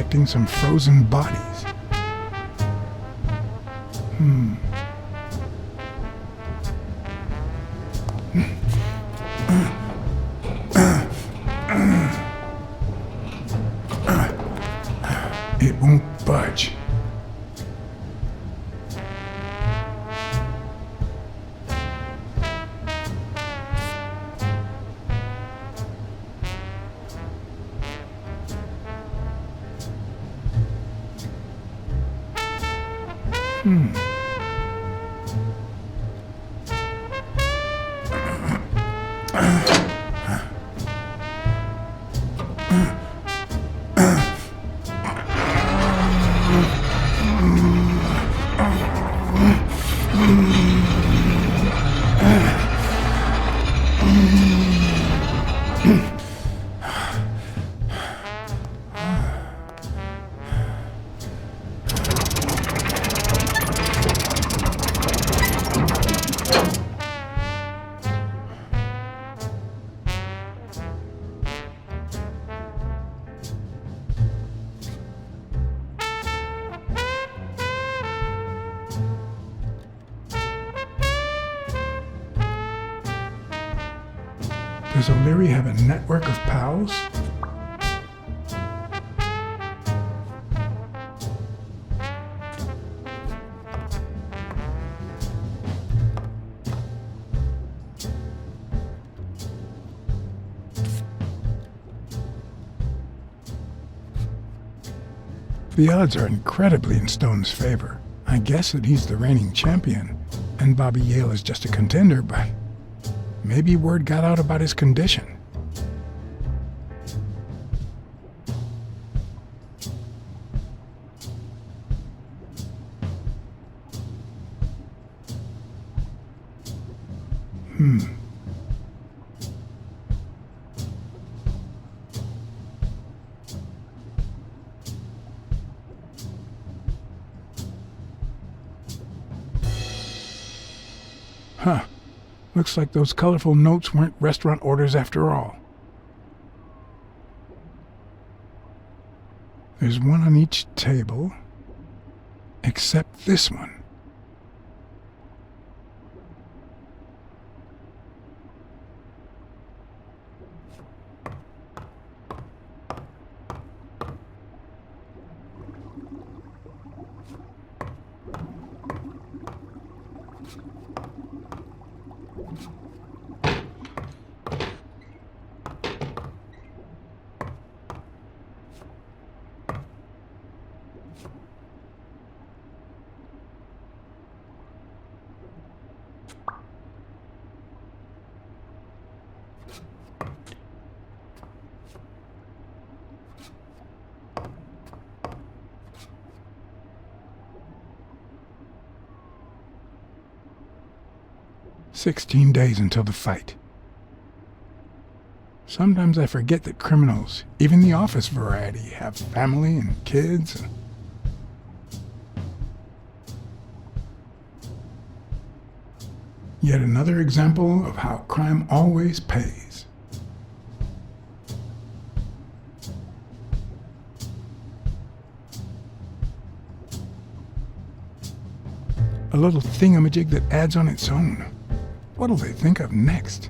collecting some frozen bodies. It won't budge. Does O'Leary have a network of pals? The odds are incredibly in Stone's favor. I guess that he's the reigning champion, and Bobby Yale is just a contender, but maybe word got out about his condition. Huh. Looks like those colorful notes weren't restaurant orders after all. There's one on each table, except this one. "16 days until the fight." Sometimes I forget that criminals, even the office variety, have family and kids. Yet another example of how crime always pays. A little thingamajig that adds on its own. What'll they think of next?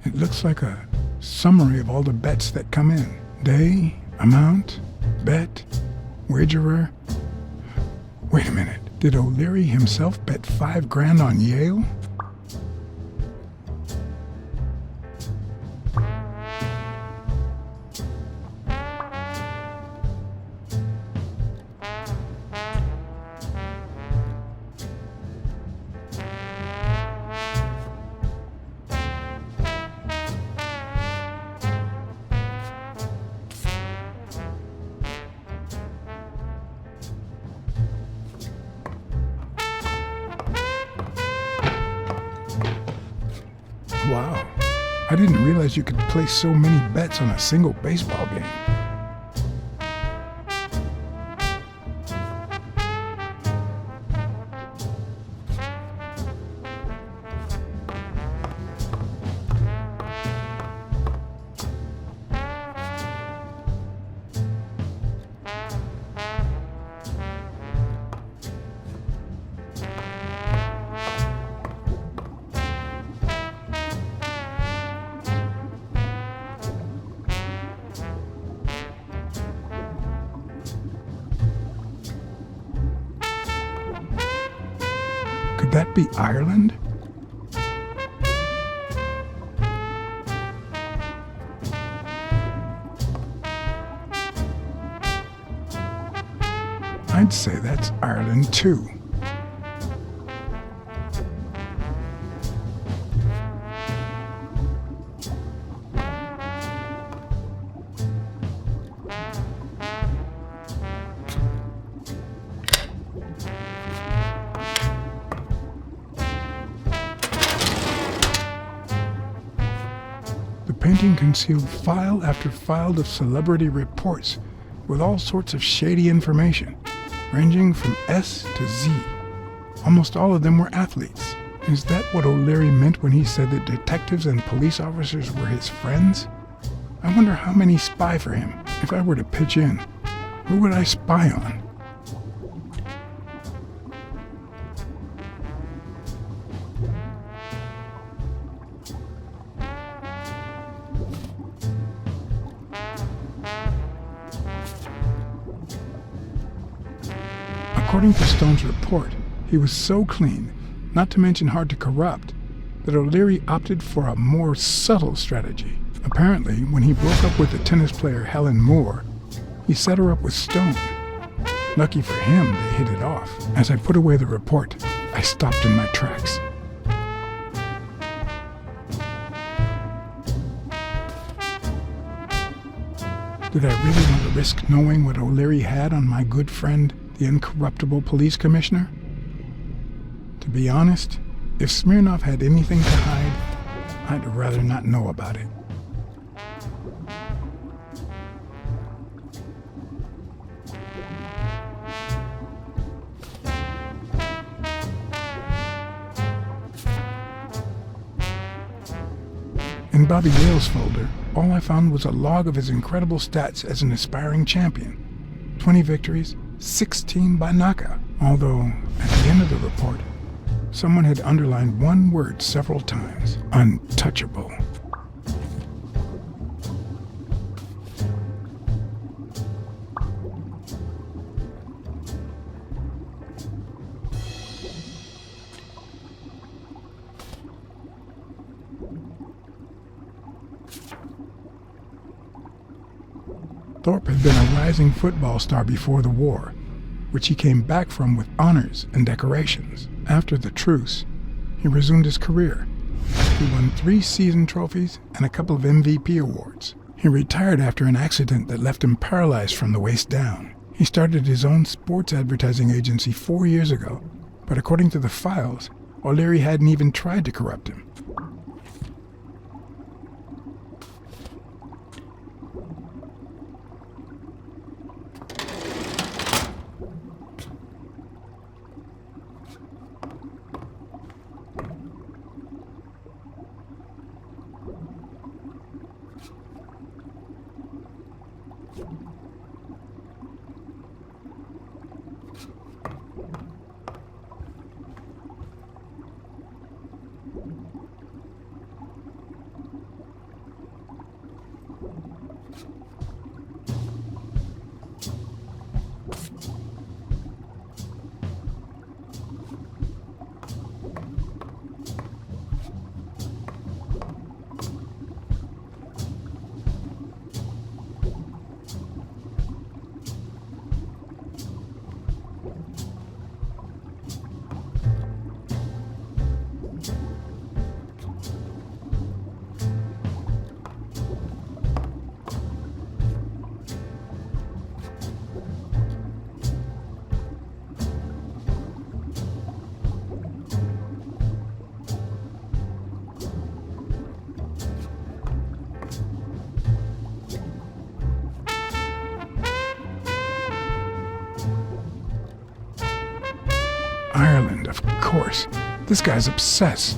It looks like a summary of all the bets that come in. Day, amount, bet, wagerer. Wait a minute, did O'Leary himself bet $5,000 on Yale? Wow, I didn't realize you could place so many bets on a single baseball game. that be Ireland? I'd say that's Ireland too. The painting concealed file after file of celebrity reports with all sorts of shady information, ranging from S to Z. Almost all of them were athletes. Is that what O'Leary meant when he said that detectives and police officers were his friends? I wonder how many spy for him. If I were to pitch in, who would I spy on? According to Stone's report, he was so clean, not to mention hard to corrupt, that O'Leary opted for a more subtle strategy. Apparently, when he broke up with the tennis player Helen Moore, he set her up with Stone. Lucky for him, they hit it off. As I put away the report, I stopped in my tracks. Did I really want to risk knowing what O'Leary had on my good friend, the incorruptible police commissioner? To be honest, if Smirnov had anything to hide, I'd rather not know about it. In Bobby Yale's folder, all I found was a log of his incredible stats as an aspiring champion. 20 victories, 16 by knockout. Although, at the end of the report, someone had underlined one word several times: untouchable. Thorpe had been a rising football star before the war, which he came back from with honors and decorations. After the truce, he resumed his career. He won 3 season trophies and a couple of MVP awards. He retired after an accident that left him paralyzed from the waist down. He started his own sports advertising agency 4 years ago, but according to the files, O'Leary hadn't even tried to corrupt him. Ireland, of course. This guy's obsessed.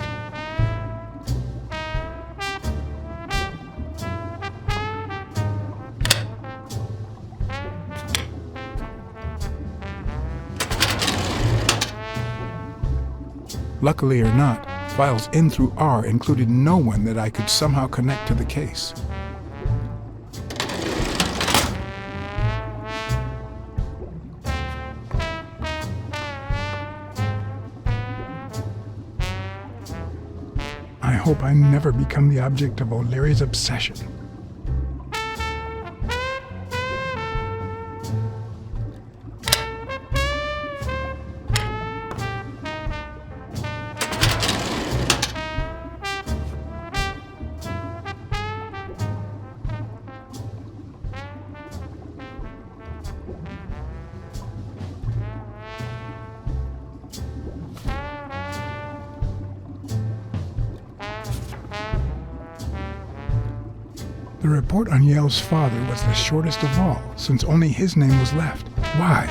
Luckily or not, files N through R included no one that I could somehow connect to the case. hope I never become the object of O'Leary's obsession. The report on Yale's father was the shortest of all, since only his name was left. Why?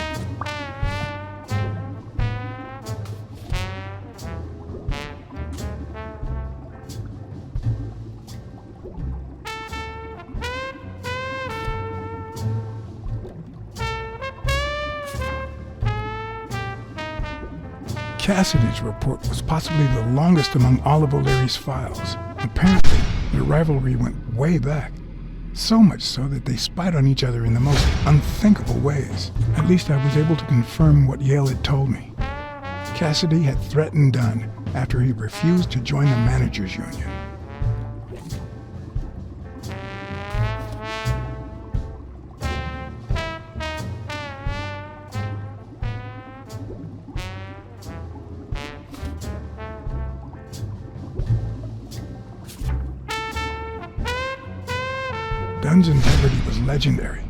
Cassidy's report was possibly the longest among all of O'Leary's files. Apparently, their rivalry went way back. So much so that they spied on each other in the most unthinkable ways. At least I was able to confirm what Yale had told me. Cassidy had threatened Dunn after he refused to join the managers' union. Dunn's integrity was legendary,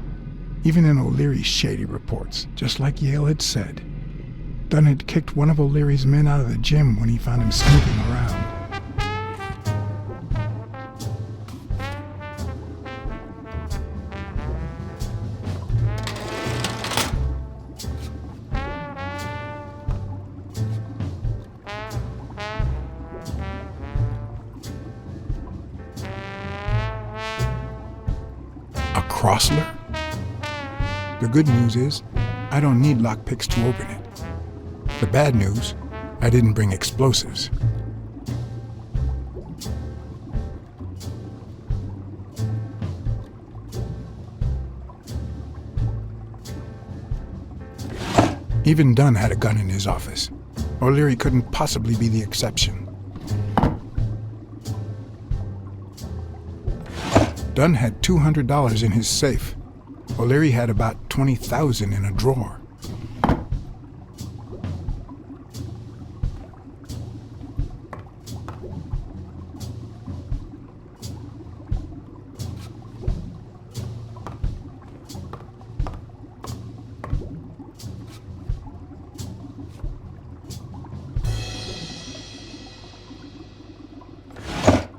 even in O'Leary's shady reports, just like Yale had said. Dunn had kicked one of O'Leary's men out of the gym when he found him snooping around. Crossler? The good news is, I don't need lockpicks to open it. The bad news, I didn't bring explosives. Even Dunn had a gun in his office. O'Leary couldn't possibly be the exception. Dunn had $200 in his safe. O'Leary had about $20,000 in a drawer.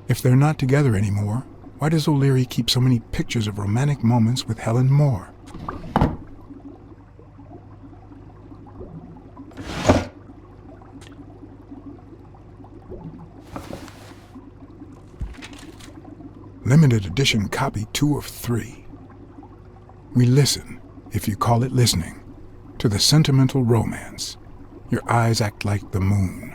If they're not together anymore, why does O'Leary keep so many pictures of romantic moments with Helen Moore? Limited edition copy 2 of 3. We listen, if you call it listening, to the sentimental romance. Your eyes act like the moon.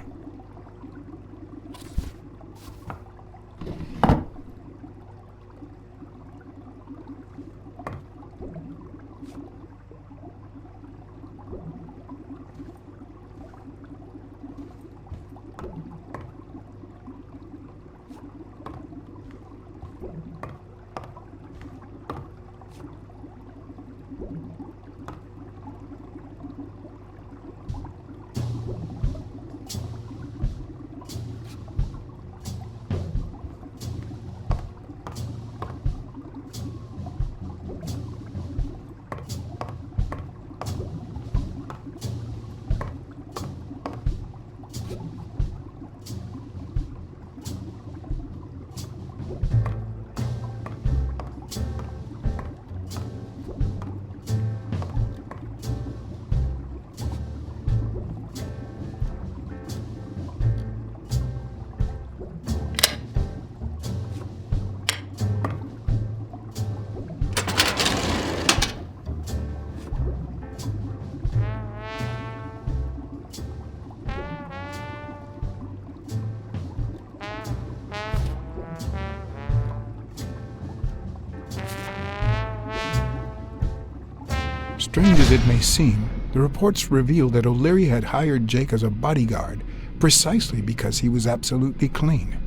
Strange as it may seem, the reports revealed that O'Leary had hired Jake as a bodyguard precisely because he was absolutely clean.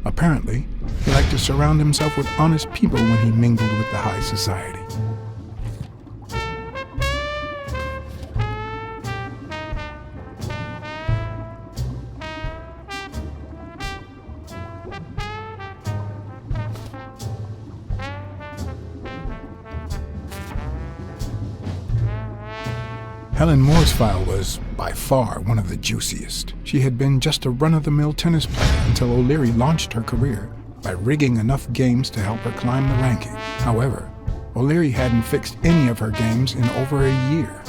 Apparently, he liked to surround himself with honest people when he mingled with the high society. Helen Moore's file was, by far, one of the juiciest. She had been just a run-of-the-mill tennis player until O'Leary launched her career by rigging enough games to help her climb the ranking. However, O'Leary hadn't fixed any of her games in over a year.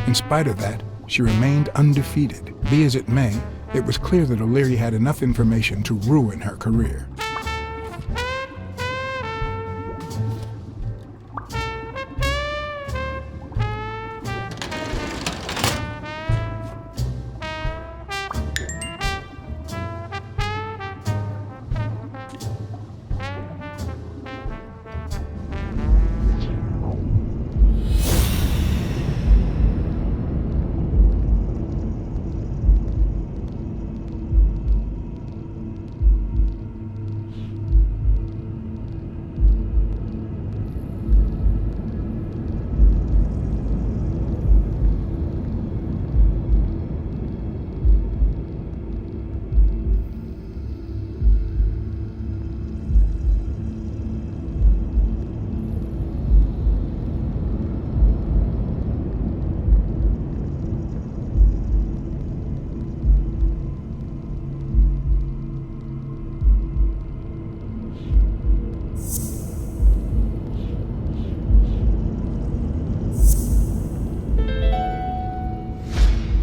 In spite of that, she remained undefeated. Be as it may, it was clear that O'Leary had enough information to ruin her career.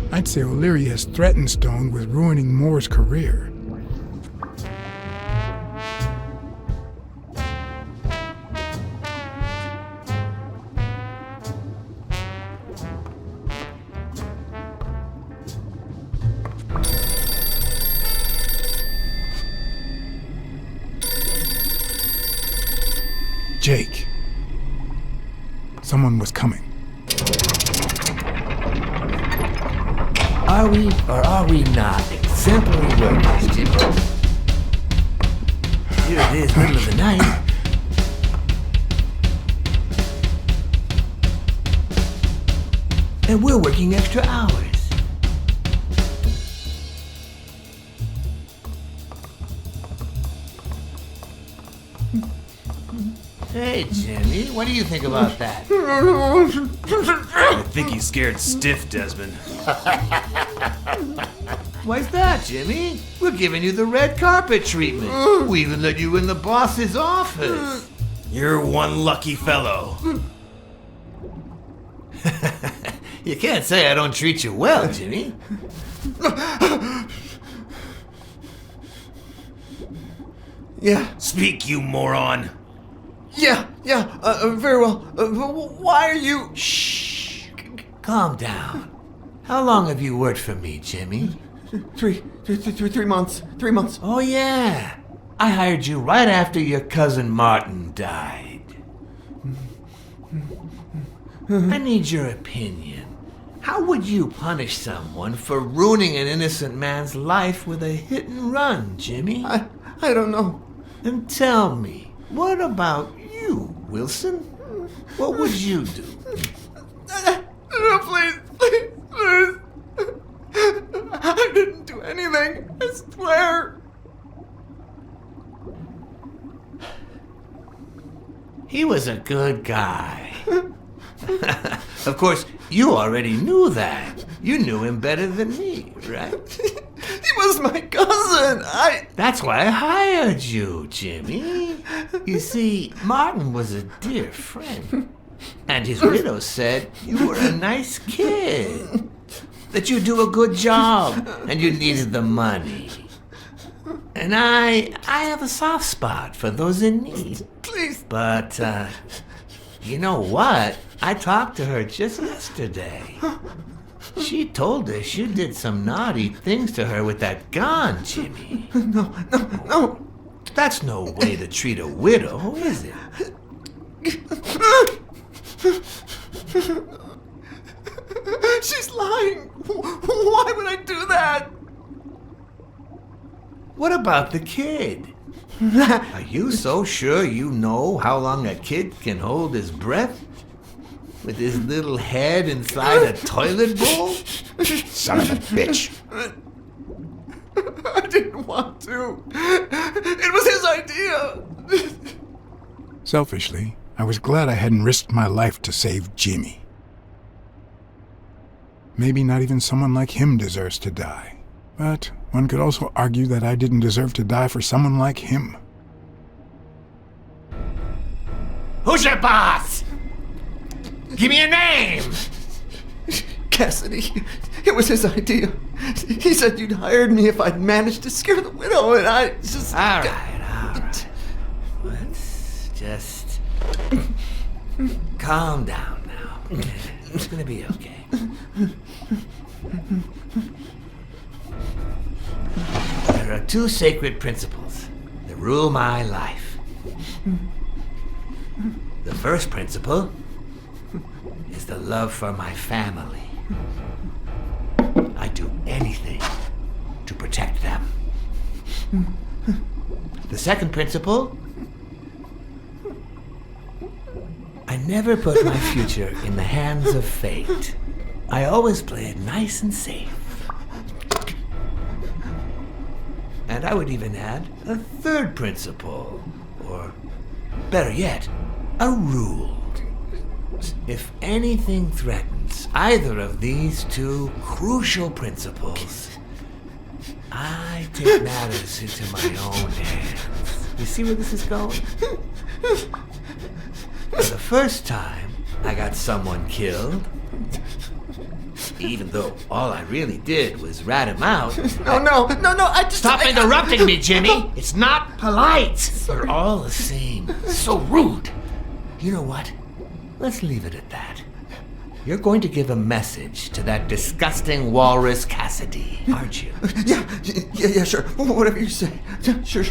I'd say O'Leary has threatened Stone with ruining Moore's career. Jake. Someone was coming. Are we or are we not exemplary workers, Jimmy? Here it is, middle of the night. And we're working extra hours. Hey, Jimmy, what do you think about that? I think he's scared stiff, Desmond. Why's that, Jimmy? We're giving you the red carpet treatment. We even let you in the boss's office. You're one lucky fellow. You can't say I don't treat you well, Jimmy. Yeah, Speak, you moron. very well. Why are you... Shh. Calm down. How long have you worked for me, Jimmy? 3 months. 3 months. Oh, yeah. I hired you right after your cousin Martin died. I need your opinion. How would you punish someone for ruining an innocent man's life with a hit and run, Jimmy? I don't know. Then tell me, what about you, Wilson? What would you do? No, please. I didn't do anything. I swear. He was a good guy. Of course, you already knew that. You knew him better than me, right? He was my cousin. That's why I hired you, Jimmy. You see, Martin was a dear friend. And his widow said you were a nice kid. That you do a good job and you needed the money. And I have a soft spot for those in need. Please. But, you know what? I talked to her just yesterday. She told us you did some naughty things to her with that gun, Jimmy. No. That's no way to treat a widow, is it? She's lying. Why would I do that? What about the kid? Are you so sure you know how long a kid can hold his breath? With his little head inside a toilet bowl? Son of a bitch. I didn't want to. It was his idea. Selfishly, I was glad I hadn't risked my life to save Jimmy. Maybe not even someone like him deserves to die. But one could also argue that I didn't deserve to die for someone like him. Who's your boss? Give me a name! Cassidy, it was his idea. He said you'd hired me if I'd managed to scare the widow, and I just... All right. Let's just calm down now. Okay? It's gonna be okay. There are two sacred principles that rule my life. The first principle is the love for my family. I do anything to protect them. The second principle, I never put my future in the hands of fate. I always play it nice and safe. And I would even add a third principle, or better yet, a rule. If anything threatens either of these two crucial principles, I take matters into my own hands. You see where this is going? For the first time I got someone killed, even though all I really did was rat him out. No, I just... Stop interrupting me, Jimmy! It's not polite! You're all the same. So rude. You know what? Let's leave it at that. You're going to give a message to that disgusting walrus Cassidy, aren't you? Yeah, sure. Whatever you say. Yeah, sure.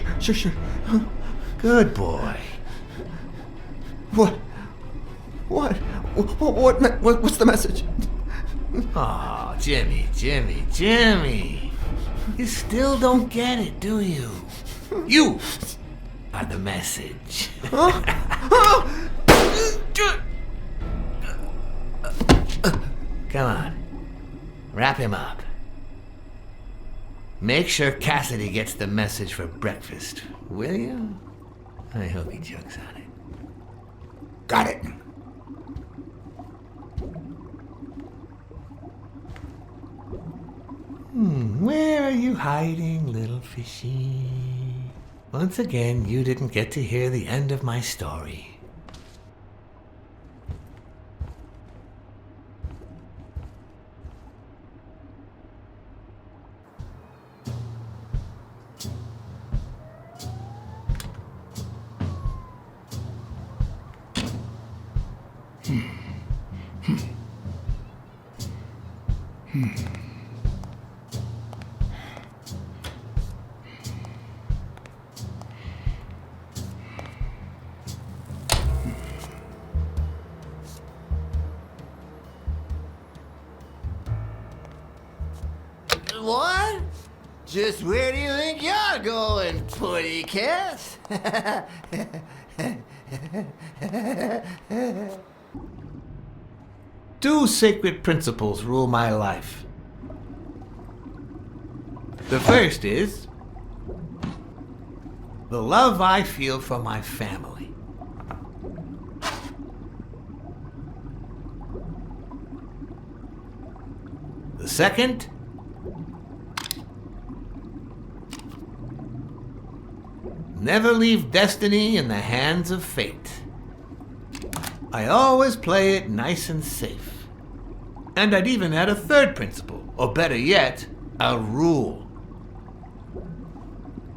Good boy. What's the message? Oh, Jimmy. You still don't get it, do you? You are the message. Come on. Wrap him up. Make sure Cassidy gets the message for breakfast, will you? I hope he chokes on it. Got it. Where are you hiding, little fishy? Once again, you didn't get to hear the end of my story. What? Just where do you think you're going, putty cat? Two sacred principles rule my life. The first is the love I feel for my family. The second, never leave destiny in the hands of fate. I always play it nice and safe. And I'd even add a third principle, or better yet, a rule.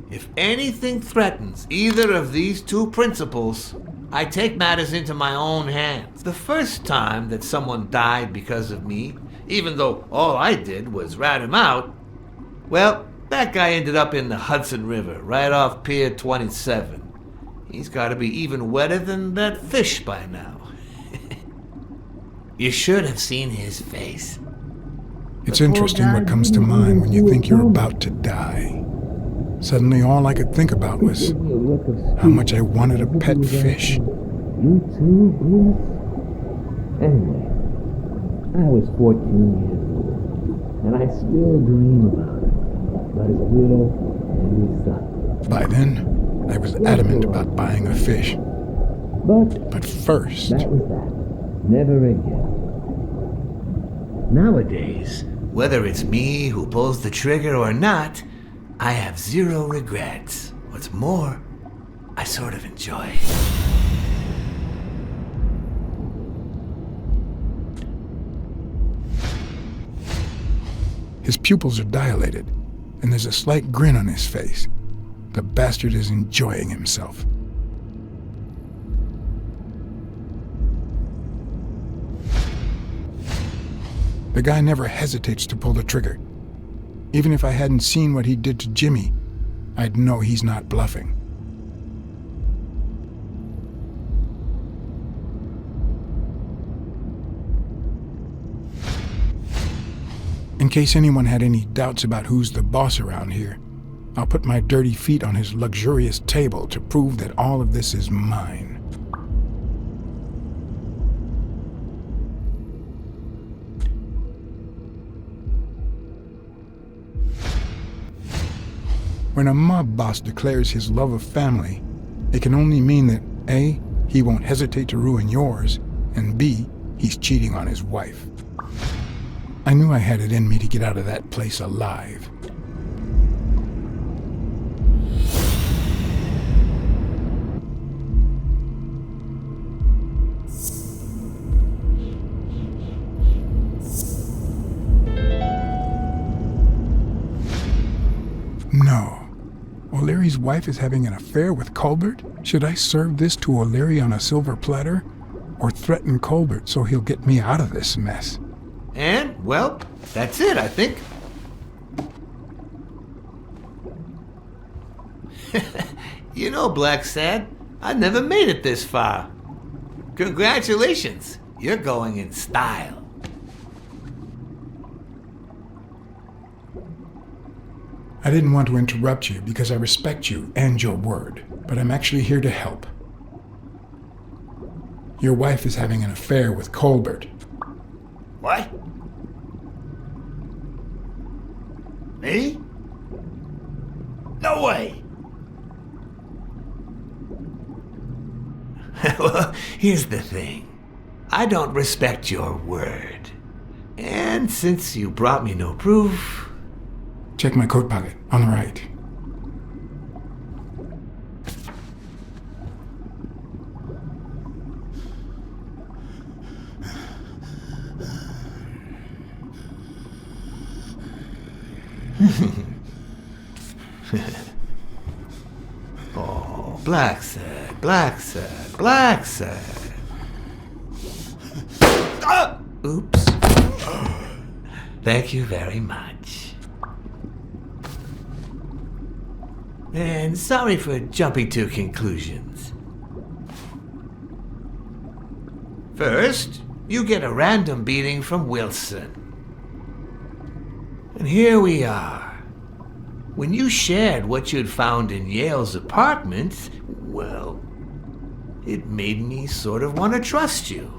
If anything threatens either of these two principles, I take matters into my own hands. The first time that someone died because of me, even though all I did was rat him out, well, that guy ended up in the Hudson River, right off Pier 27. He's got to be even wetter than that fish by now. You should have seen his face. It's interesting what comes to mind when you think you're about to die. Suddenly all I could think about was how much I wanted a pet fish. You too, Bruce? Anyway, I was 14 years old, and I still dream about his widow and his son. By then, I was adamant about buying a fish. But first, That was that. Never again. Nowadays, whether it's me who pulls the trigger or not, I have zero regrets. What's more, I sort of enjoy it. his pupils are dilated, and there's a slight grin on his face. The bastard is enjoying himself. The guy never hesitates to pull the trigger. Even if I hadn't seen what he did to Jimmy, I'd know he's not bluffing. In case anyone had any doubts about who's the boss around here, I'll put my dirty feet on his luxurious table to prove that all of this is mine. When a mob boss declares his love of family, it can only mean that A, he won't hesitate to ruin yours, and B, he's cheating on his wife. I knew I had it in me to get out of that place alive. No. O'Leary's wife is having an affair with Colbert? Should I serve this to O'Leary on a silver platter? Or threaten Colbert so he'll get me out of this mess? And, well, that's it, I think. You know, Blacksad, I never made it this far. Congratulations, you're going in style. I didn't want to interrupt you because I respect you and your word, but I'm actually here to help. Your wife is having an affair with Colbert. What? Me? No way! Well, here's the thing. I don't respect your word. And since you brought me no proof... Check my coat pocket, on the right. Oh, Blacksad, Blacksad, Blacksad. Ah! Oops. Thank you very much. And sorry for jumping to conclusions. First, you get a random beating from Wilson. And here we are. When you shared what you'd found in Yale's apartment, well, it made me sort of want to trust you.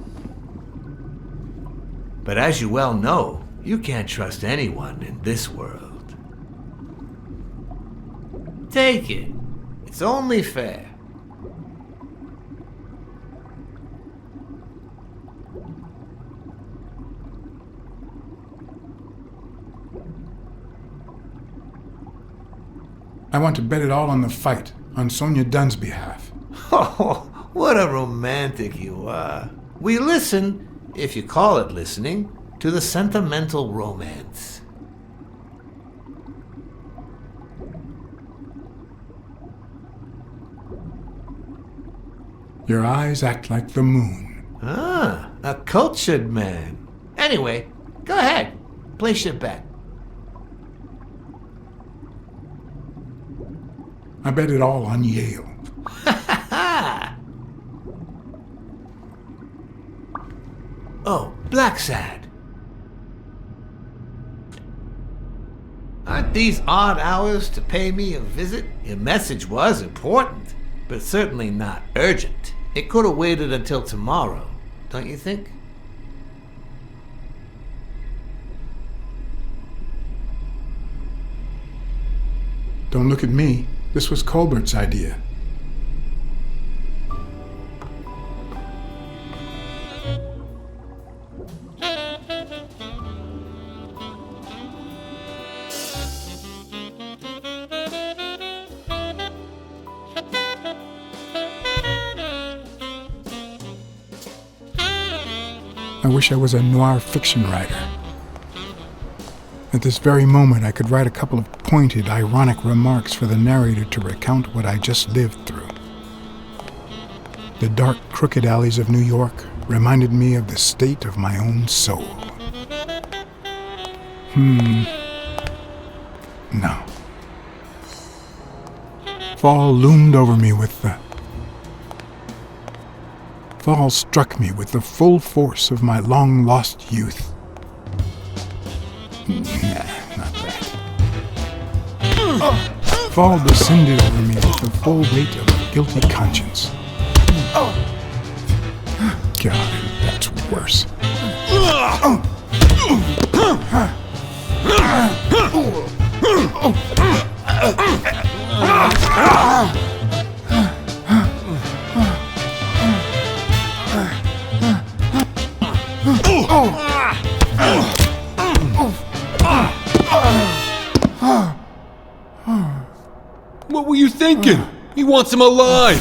But as you well know, you can't trust anyone in this world. Take it. It's only fair. I want to bet it all on the fight, on Sonia Dunn's behalf. Oh, what a romantic you are. We listen, if you call it listening, to the sentimental romance. Your eyes act like the moon. Ah, a cultured man. Anyway, go ahead. Place your bet. I bet it all on Yale. Oh, Blacksad. Aren't these odd hours to pay me a visit? Your message was important, but certainly not urgent. It could have waited until tomorrow, don't you think? Don't look at me. This was Colbert's idea. I wish I was a noir fiction writer. At this very moment, I could write a couple of pointed, ironic remarks for the narrator to recount what I just lived through. The dark, crooked alleys of New York reminded me of the state of my own soul. No. Fall loomed over me Fall struck me with the full force of my long-lost youth. Nah, not that. Fall descended over me with the full weight of a guilty conscience. God, that's worse. What were you thinking? He wants him alive!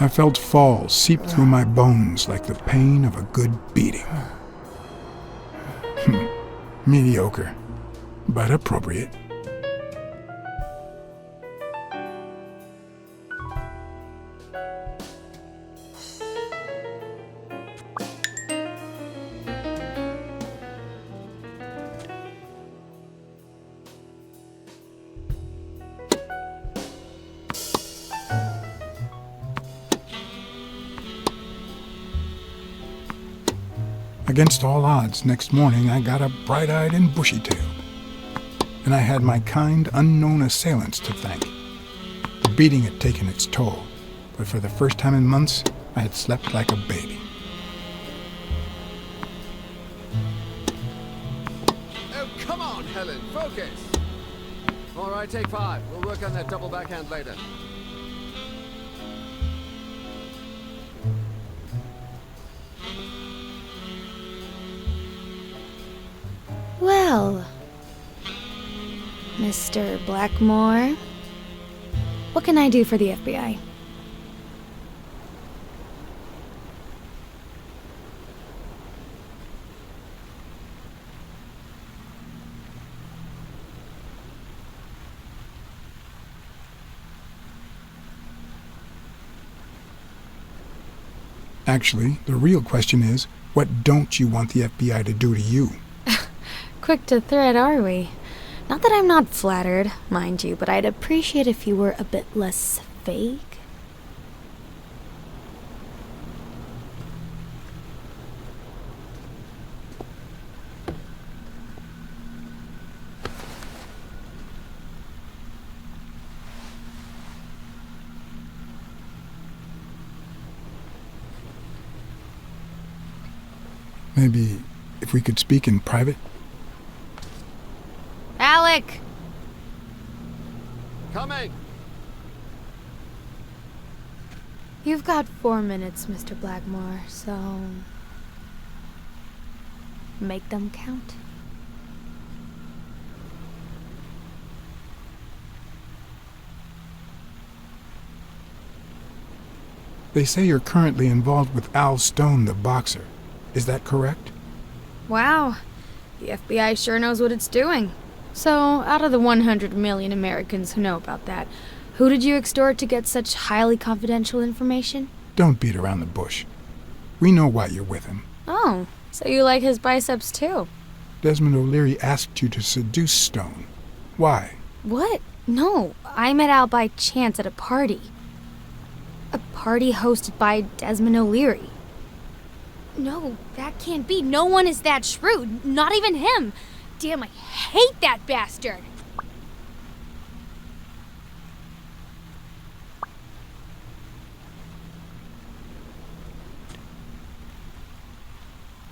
I felt fall seep through my bones like the pain of a good beating. Mediocre, but appropriate. Against all odds, next morning I got up bright-eyed and bushy-tailed. And I had my kind, unknown assailants to thank. The beating had taken its toll, but for the first time in months, I had slept like a baby. Oh, come on, Helen, focus! All right, take 5. We'll work on that double backhand later. Well, Mr. Blackmore, what can I do for the FBI? Actually, the real question is, what don't you want the FBI to do to you? Quick to thread, are we? Not that I'm not flattered, mind you, but I'd appreciate if you were a bit less fake. Maybe if we could speak in private? Alec! Coming! You've got 4 minutes, Mr. Blackmore, so make them count. They say you're currently involved with Al Stone, the boxer. Is that correct? Wow, the FBI sure knows what it's doing. So, out of the 100 million Americans who know about that, who did you extort to get such highly confidential information? Don't beat around the bush. We know why you're with him. Oh, so you like his biceps too? Desmond O'Leary asked you to seduce Stone. Why? What? No, I met Al by chance at a party. A party hosted by Desmond O'Leary. No, that can't be. No one is that shrewd. Not even him. Damn, I hate that bastard.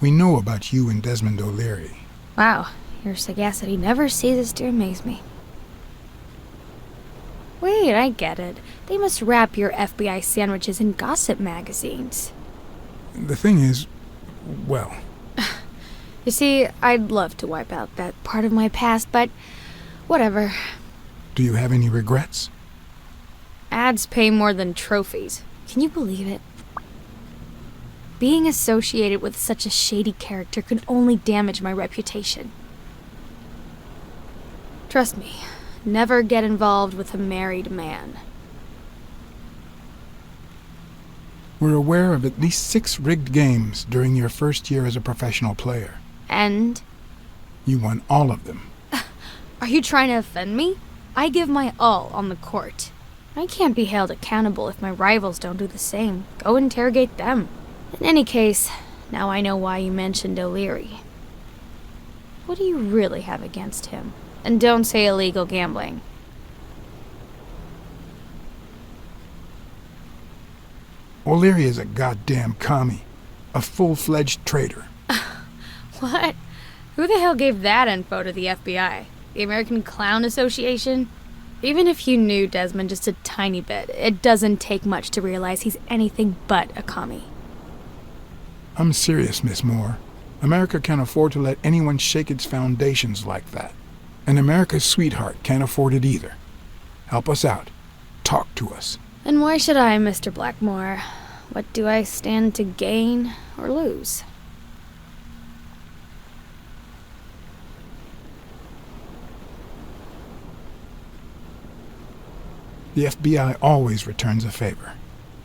We know about you and Desmond O'Leary. Wow, your sagacity never ceases to amaze me. Wait, I get it. They must wrap your FBI sandwiches in gossip magazines. The thing is, well, You see, I'd love to wipe out that part of my past, but whatever. do you have any regrets? Ads pay more than trophies. Can you believe it? Being associated with such a shady character could only damage my reputation. Trust me, never get involved with a married man. We're aware of at least 6 rigged games during your first year as a professional player. And? You won all of them. Are you trying to offend me? I give my all on the court. I can't be held accountable if my rivals don't do the same. Go interrogate them. In any case, now I know why you mentioned O'Leary. What do you really have against him? And don't say illegal gambling. O'Leary is a goddamn commie. A full-fledged traitor. What? Who the hell gave that info to the FBI? The American Clown Association? Even if you knew Desmond just a tiny bit, it doesn't take much to realize he's anything but a commie. I'm serious, Miss Moore. America can't afford to let anyone shake its foundations like that. And America's sweetheart can't afford it either. Help us out. Talk to us. And why should I, Mr. Blackmore? What do I stand to gain or lose? The FBI always returns a favor.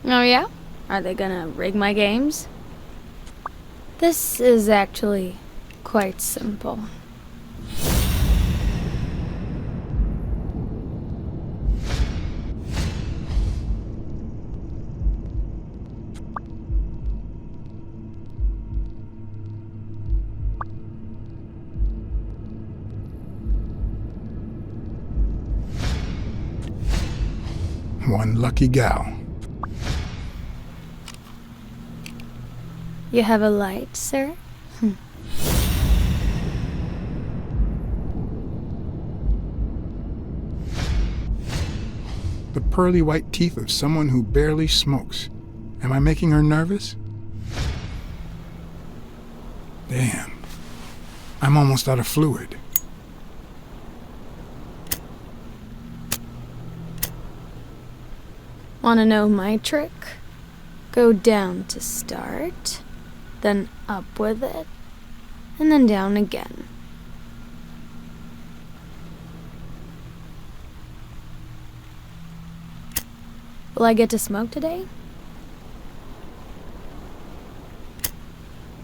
Oh yeah? Are they gonna rig my games? This is actually quite simple. One lucky gal. You have a light, sir? The pearly white teeth of someone who barely smokes. Am I making her nervous? Damn. I'm almost out of fluid. Wanna know my trick? Go down to start, then up with it, and then down again. Will I get to smoke today?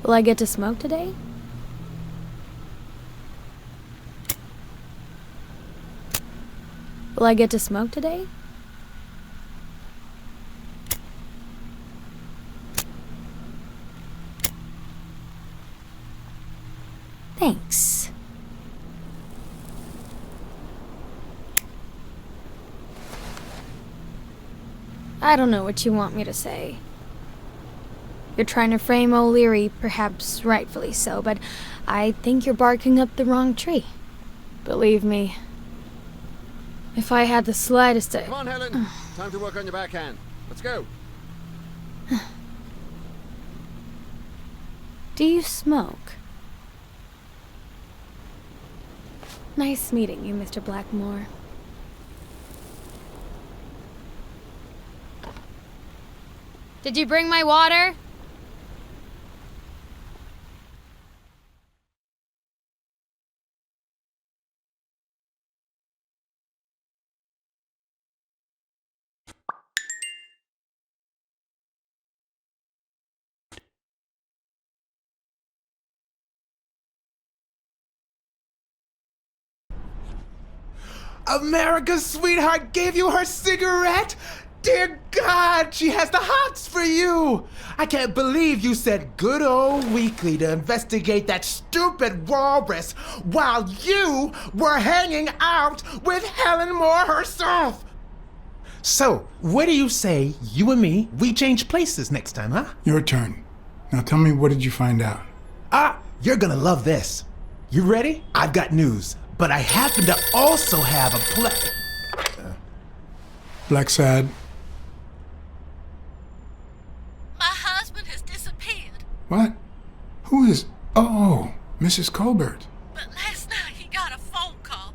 Will I get to smoke today? Will I get to smoke today? Thanks. I don't know what you want me to say. You're trying to frame O'Leary, perhaps rightfully so, but I think you're barking up the wrong tree. Believe me, if I had the slightest... Come on, Helen. Time to work on your backhand. Let's go. Do you smoke? Nice meeting you, Mr. Blackmore. Did you bring my water? America's sweetheart gave you her cigarette? Dear God, she has the hots for you! I can't believe you sent good old Weekly to investigate that stupid walrus while you were hanging out with Helen Moore herself! So, what do you say, you and me, we change places next time, huh? Your turn. Now tell me, what did you find out? You're gonna love this. You ready? I've got news, but I happen to also have a Blacksad. My husband has disappeared. What? Who is... Oh, Mrs. Colbert. But last night he got a phone call.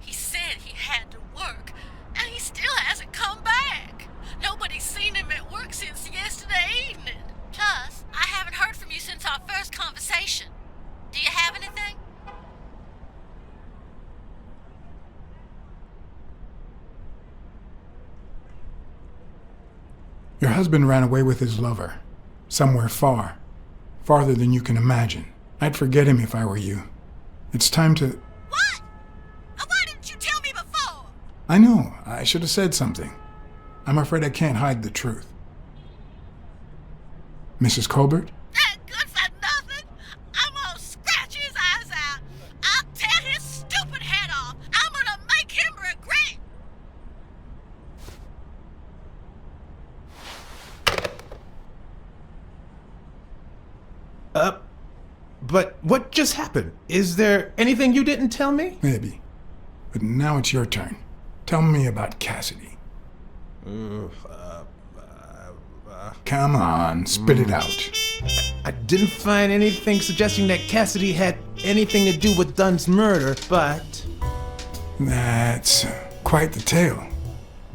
He said he had to work, and he still hasn't come back. Nobody's seen him at work since yesterday evening. Plus, I haven't heard from you since our first conversation. Do you have anything? Your husband ran away with his lover. Somewhere far. Farther than you can imagine. I'd forget him if I were you. It's time to... What? Why didn't you tell me before? I know. I should have said something. I'm afraid I can't hide the truth. Mrs. Colbert? That good for nothing? I'm gonna scratch his eyes out. I'll tear his stupid head off. I'm gonna make him regret. But what just happened? Is there anything you didn't tell me? Maybe. But now it's your turn. Tell me about Cassidy. Come on, spit it out. I didn't find anything suggesting that Cassidy had anything to do with Dunn's murder, but... That's quite the tale.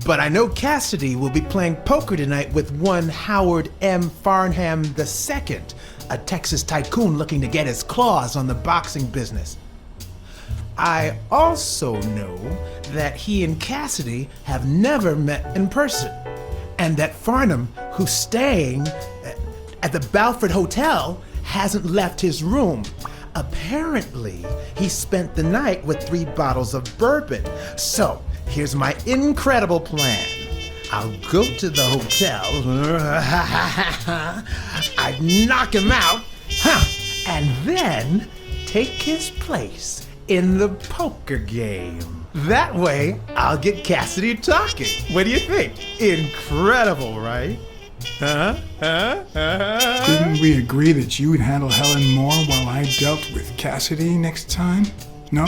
But I know Cassidy will be playing poker tonight with one Howard M. Farnham II, a Texas tycoon looking to get his claws on the boxing business. I also know that he and Cassidy have never met in person, and that Farnham, who's staying at the Balford Hotel, hasn't left his room. Apparently, he spent the night with 3 bottles of bourbon. So, here's my incredible plan. I'll go to the hotel, I'd knock him out, and then take his place in the poker game. That way, I'll get Cassidy talking. What do you think? Incredible, right? Didn't we agree that you would handle Helen Moore while I dealt with Cassidy next time? No?